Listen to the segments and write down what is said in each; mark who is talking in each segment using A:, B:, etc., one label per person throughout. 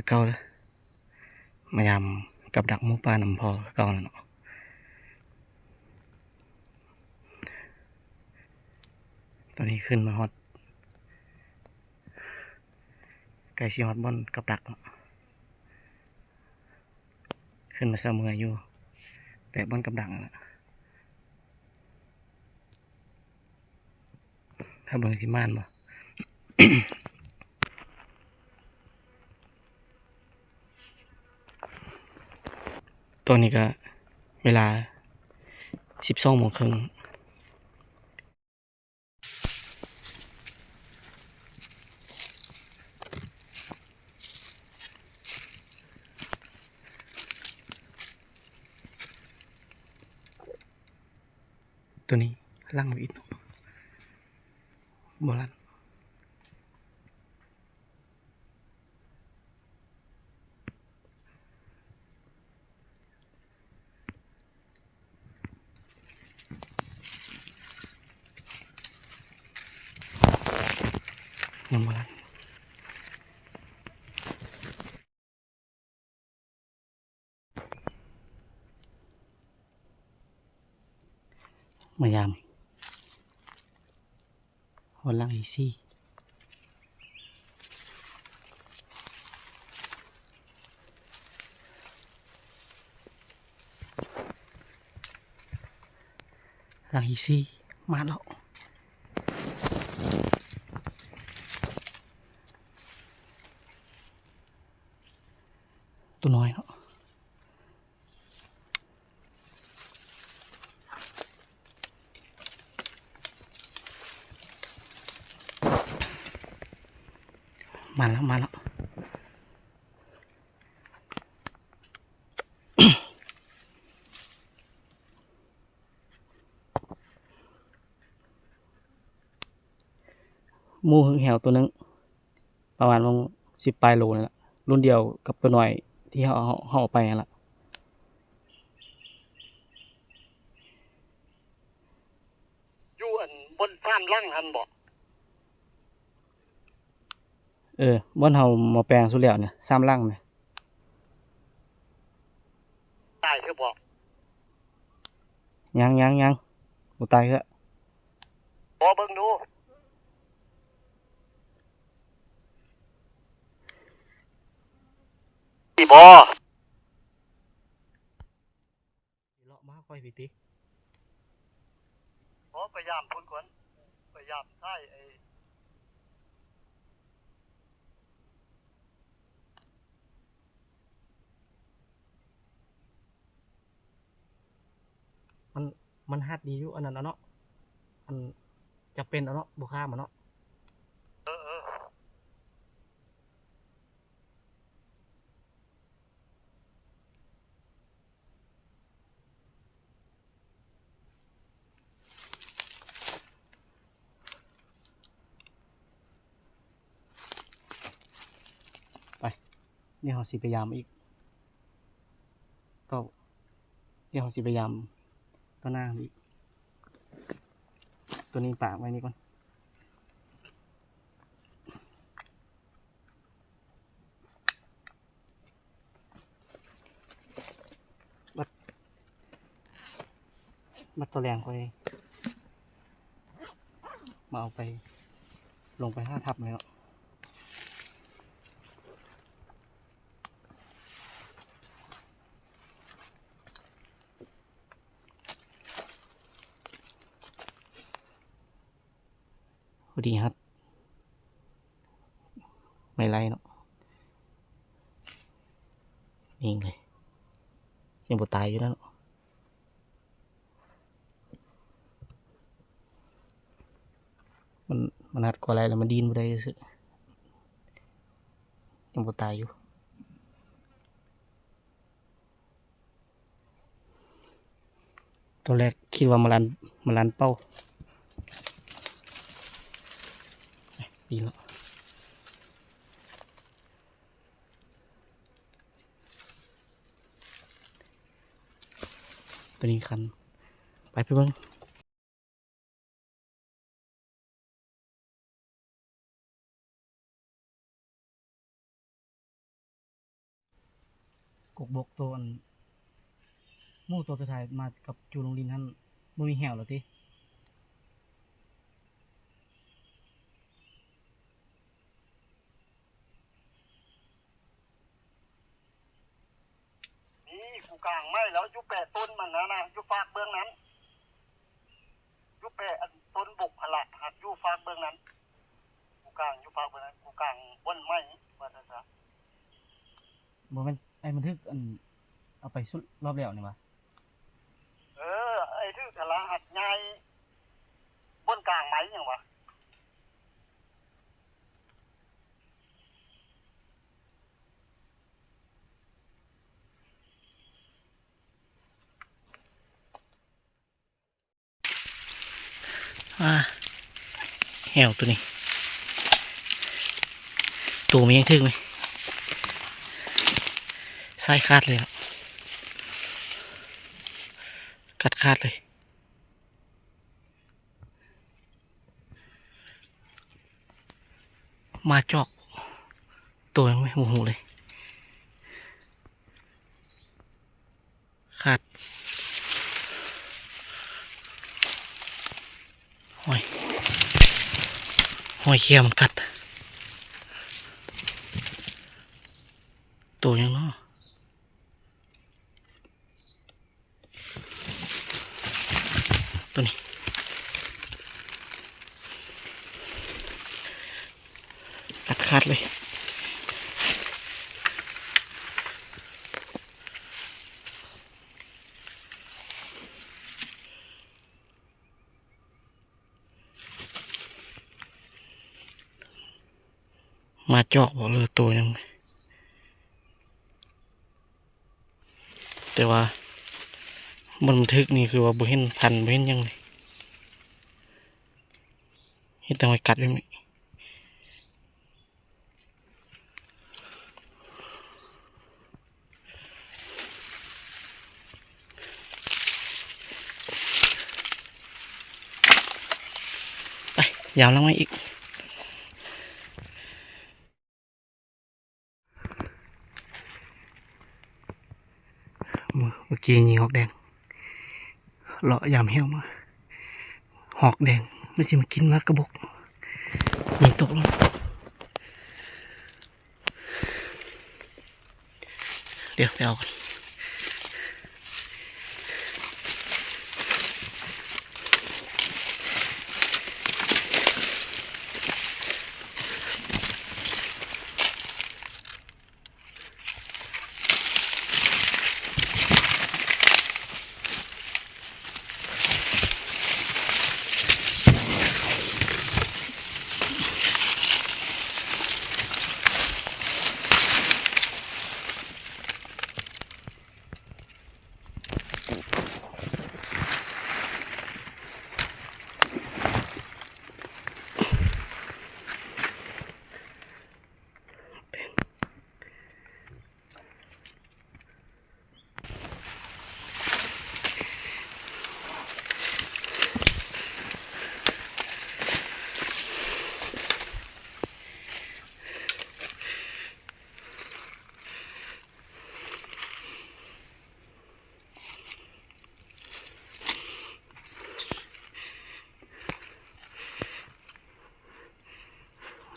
A: คือเก่าเลยมายำกับดักหมูป่าน้ำพอคือเก่าเนาะตอนนี้ขึ้นมาฮอตไก่ซีฮอตบอนกับดักเนาะขึ้นมาเสมออยู่แต่บอนกับดักนะถ้าเบิ่งสิม่านบ่ ตัวนี้ก็เวลา12:30ตัวนี้ล่างอีกบ่ลันยังบ่ลันมายำฮอตล่างอีซี่ล่างอีซี่มาแล้วตัวน้อยเนาะมาแล้วหมูหึงแหวตัวนึงประมาณ10 ปลายโลนี่แหละรุ่นเดียวกับตัวน้อยที่เขาเอาไปนั่นแหละ
B: อยู่อันบนฟ้านล่างหันบ่
A: บ้านเฮามาแปลงสุดแล้วเนี่ย3ลังเนี่ย
B: ตายคือบ่
A: ยังบ่ตายก็
B: บ่เบิ่งดูสิบ่
A: เลาะมาค่อยพี่ติ
B: บ่พยายามพุ่นกวนพยายามใช้ไอ้
A: มันฮัดดีอยู่อันนั้นเนาะอันจะเป็นเนาะบ่ข้ามเนาะไปนี่เฮาสิพยายามอีกก็เดี๋ยวเฮาสิพยายามตัวหน้าอีกตัวนี้ปากไว้นี่ก่อนมัดตัวแรงค่อยมาเอาไปลงไป5 ทับเลยเนาะพอดีครับไม่ไรเนาะนิ่งเลยยังบ่ตายอยู่นั่นเนาะมันหัดกว่าอะไรแล้วมันดินบ่ได้ซื่อยังบ่ตายอยู่ตัวแรกคิดว่ามันลันเป้าปีแล้วตัวนี้คันไปเบิ่ง กบกตัวอันหมู่ตัวสุดท้ายมากับจูโรงลินท่านบ่มีแหวหรอติ
B: นี่กูกลางไม่แล้วอยู่แปะต้นมันนะอยู่ฝากเบื้องนั้นอยู่แปะอันต้นบุกหละหักอยู่ฝากเบื้องนั้นกูกลางอยู่ฝากเบื้องนั้นกูกลางบนไม้ว่าจะซะ
A: บ่แม่นไอ้บันทึกอันเอาไปสุดรอบแล้วนี่วะ
B: ไอ้ที่กะละหัดใหญ่บนกลางไม้หยังวะ
A: แหวตัวนี้ตัวมันยังถึงไหมไส้ขาดเลยครับขาดเลยมาจอกตัวยังไม่หูเลยขาดหอยเคี้ยวมันกัดตัวยังเนาะตัวนี้ขาดเลยมาจอกบอกเลยตัวยังแต่ว่ามันบันทึกนี่คือว่าบ่เห็นพันบ่เห็นยังเลยเห็นแต่หอยกัดไปไหมไปยาวแล้วไหมอีกเมื่อกี้ยิงหอกแดงเลาะยามเหี้ยวมาหอกแดงไม่ใช่มากินมากระบอกยิงตกลงเดี๋ยวไปเอากัน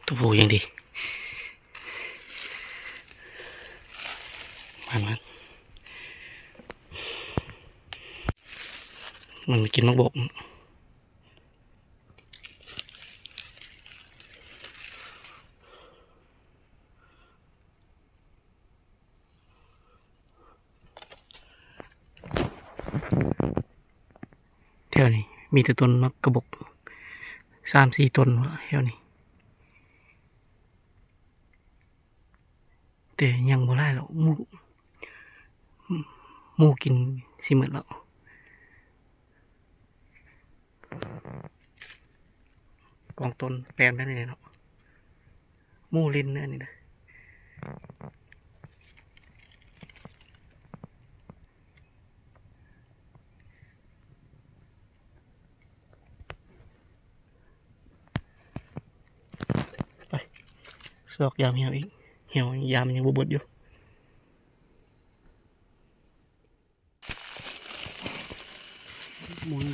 A: ตัวผู้ยังดีมันกินมักบกแถวนี้มีแต่ต้นมักกระบก3-4ต้นแถวนี้แต่ยังบ่ได้หรอกหมูกินสิหมดแล้วกองต้นแปลนแบบนี้เนาะหมูลินเนี่ยนี่นะไปสอกยามเหี่ยวอีกเหี่ยวยามยังบวบอยู่ หมุน